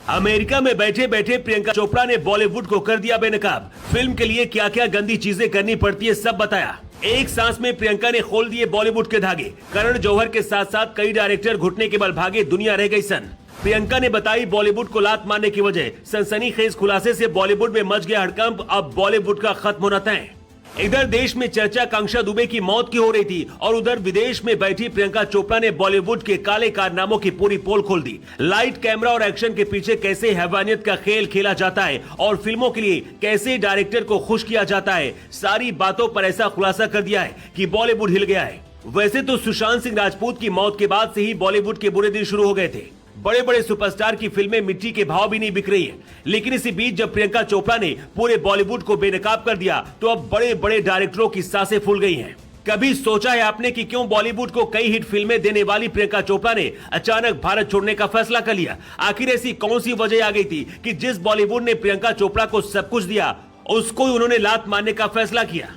America में बैठे बैठे प्रियंका चोपड़ा ने बॉलीवुड को कर दिया बेनकाब। फिल्म के लिए क्या क्या गंदी चीजें करनी पड़ती है सब बताया। एक सांस में प्रियंका ने खोल दिए बॉलीवुड के धागे। करण जौहर के साथ साथ कई डायरेक्टर घुटने के बल भागे, दुनिया रह गई सन। प्रियंका ने बताई बॉलीवुड को लात मारने की वजह। सनसनीखेज खुलासे से बॉलीवुड में मच गया हड़कंप, अब बॉलीवुड का खत्म होना तय। इधर देश में चर्चा कांक्षा दुबे की मौत की हो रही थी और उधर विदेश में बैठी प्रियंका चोपड़ा ने बॉलीवुड के काले कारनामों की पूरी पोल खोल दी। लाइट, कैमरा और एक्शन के पीछे कैसे हैवानियत का खेल खेला जाता है और फिल्मों के लिए कैसे डायरेक्टर को खुश किया जाता है, सारी बातों पर ऐसा खुलासा कर दिया है कि बॉलीवुड हिल गया है। वैसे तो सुशांत सिंह राजपूत की मौत के बाद से ही बॉलीवुड के बुरे दिन शुरू हो गए थे। बड़े बड़े सुपरस्टार की फिल्में मिट्टी के भाव भी नहीं बिक रही है, लेकिन इसी बीच जब प्रियंका चोपड़ा ने पूरे बॉलीवुड को बेनकाब कर दिया तो अब बड़े बड़े डायरेक्टरों की सांसें फूल गई हैं। कभी सोचा है आपने कि क्यों बॉलीवुड को कई हिट फिल्में देने वाली प्रियंका चोपड़ा ने अचानक भारत छोड़ने का फैसला कर लिया? आखिर ऐसी कौन सी वजह आ गई थी कि जिस बॉलीवुड ने प्रियंका चोपड़ा को सब कुछ दिया, उसको उन्होंने लात मारने का फैसला किया?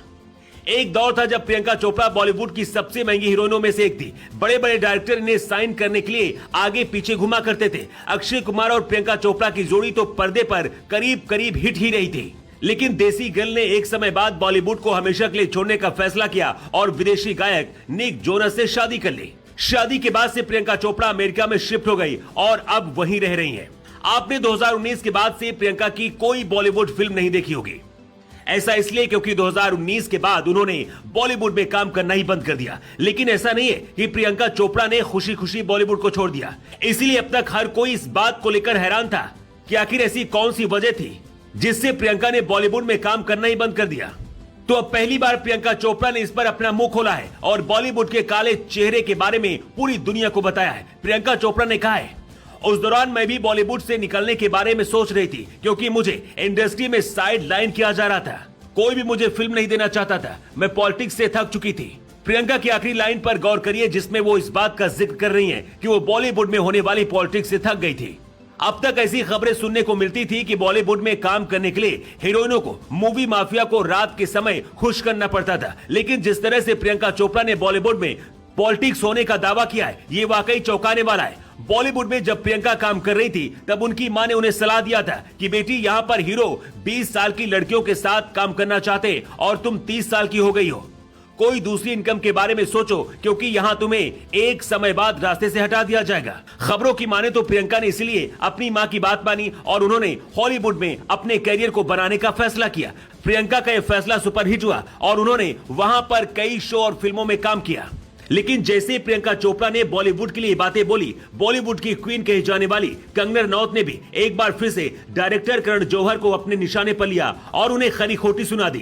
एक दौर था जब प्रियंका चोपड़ा बॉलीवुड की सबसे महंगी हीरोइनों में से एक थी। बड़े बड़े डायरेक्टर इन्हें साइन करने के लिए आगे पीछे घुमा करते थे। अक्षय कुमार और प्रियंका चोपड़ा की जोड़ी तो पर्दे पर करीब करीब हिट ही रही थी, लेकिन देसी गर्ल ने एक समय बाद बॉलीवुड को हमेशा के लिए छोड़ने का फैसला किया और विदेशी गायक निक जोनस से शादी कर ली। शादी के बाद से प्रियंका चोपड़ा अमेरिका में शिफ्ट हो गई और अब वहीं रह रही है। आपने 2019 के बाद से प्रियंका की कोई बॉलीवुड फिल्म नहीं देखी होगी। ऐसा इसलिए क्योंकि 2019 के बाद उन्होंने बॉलीवुड में काम करना ही बंद कर दिया। लेकिन ऐसा नहीं है कि प्रियंका चोपड़ा ने खुशी खुशी बॉलीवुड को छोड़ दिया। इसीलिए अब तक हर कोई इस बात को लेकर हैरान था कि आखिर ऐसी कौन सी वजह थी जिससे प्रियंका ने बॉलीवुड में काम करना ही बंद कर दिया। तो अब पहली बार प्रियंका चोपड़ा ने इस पर अपना मुंह खोला है और बॉलीवुड के काले चेहरे के बारे में पूरी दुनिया को बताया है। प्रियंका चोपड़ा ने कहा है, उस दौरान मैं भी बॉलीवुड से निकलने के बारे में सोच रही थी क्योंकि मुझे इंडस्ट्री में साइड लाइन किया जा रहा था। कोई भी मुझे फिल्म नहीं देना चाहता था। मैं पॉलिटिक्स से थक चुकी थी। प्रियंका की आखिरी लाइन पर गौर करिए जिसमें वो इस बात का जिक्र कर रही हैं कि वो बॉलीवुड में होने वाली पॉलिटिक्स से थक गई थी। अब तक ऐसी खबरें सुनने को मिलती थी कि बॉलीवुड में काम करने के लिए हीरोइनों को मूवी माफिया को रात के समय खुश करना पड़ता था, लेकिन जिस तरह से प्रियंका चोपड़ा ने बॉलीवुड में पॉलिटिक्स होने का दावा किया है, ये वाकई चौंकाने वाला है। बॉलीवुड में जब प्रियंका काम कर रही थी तब उनकी मां ने उन्हें सलाह दिया था कि बेटी यहाँ पर हीरो 20 साल की लड़कियों के साथ काम करना चाहते और तुम 30 साल की हो गई हो। कोई दूसरी इनकम के बारे में सोचो क्योंकि यहाँ तुम्हें एक समय बाद रास्ते से हटा दिया जाएगा। खबरों की माने तो प्रियंका ने इसलिए अपनी मां की बात मानी और उन्होंने हॉलीवुड में अपने करियर को बनाने का फैसला किया। प्रियंका का यह फैसला सुपरहिट हुआ और उन्होंने वहां पर कई शो और फिल्मों में काम किया। लेकिन जैसे प्रियंका चोपड़ा ने बॉलीवुड के लिए बातें बोली, बॉलीवुड की क्वीन कही जाने वाली कंगना रनौत ने भी एक बार फिर से डायरेक्टर करण जौहर को अपने निशाने पर लिया और उन्हें खरी खोटी सुना दी।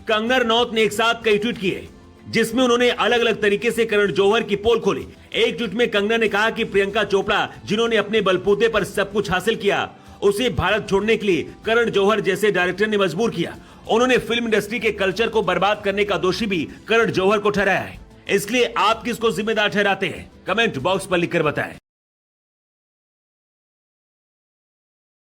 कंगना रनौत ने एक साथ कई ट्वीट किए जिसमें उन्होंने अलग अलग तरीके से करण जौहर की पोल खोली। एक ट्वीट में कंगना ने कहा कि प्रियंका चोपड़ा जिन्होंने अपने बलबूते पर सब कुछ हासिल किया, उसे भारत छोड़ने के लिए करण जौहर जैसे डायरेक्टर ने मजबूर किया। उन्होंने फिल्म इंडस्ट्री के कल्चर को बर्बाद करने का दोषी भी करण जौहर को ठहराया है। इसलिए आप किसको जिम्मेदार ठहराते हैं? कमेंट बॉक्स पर लिखकर बताएं।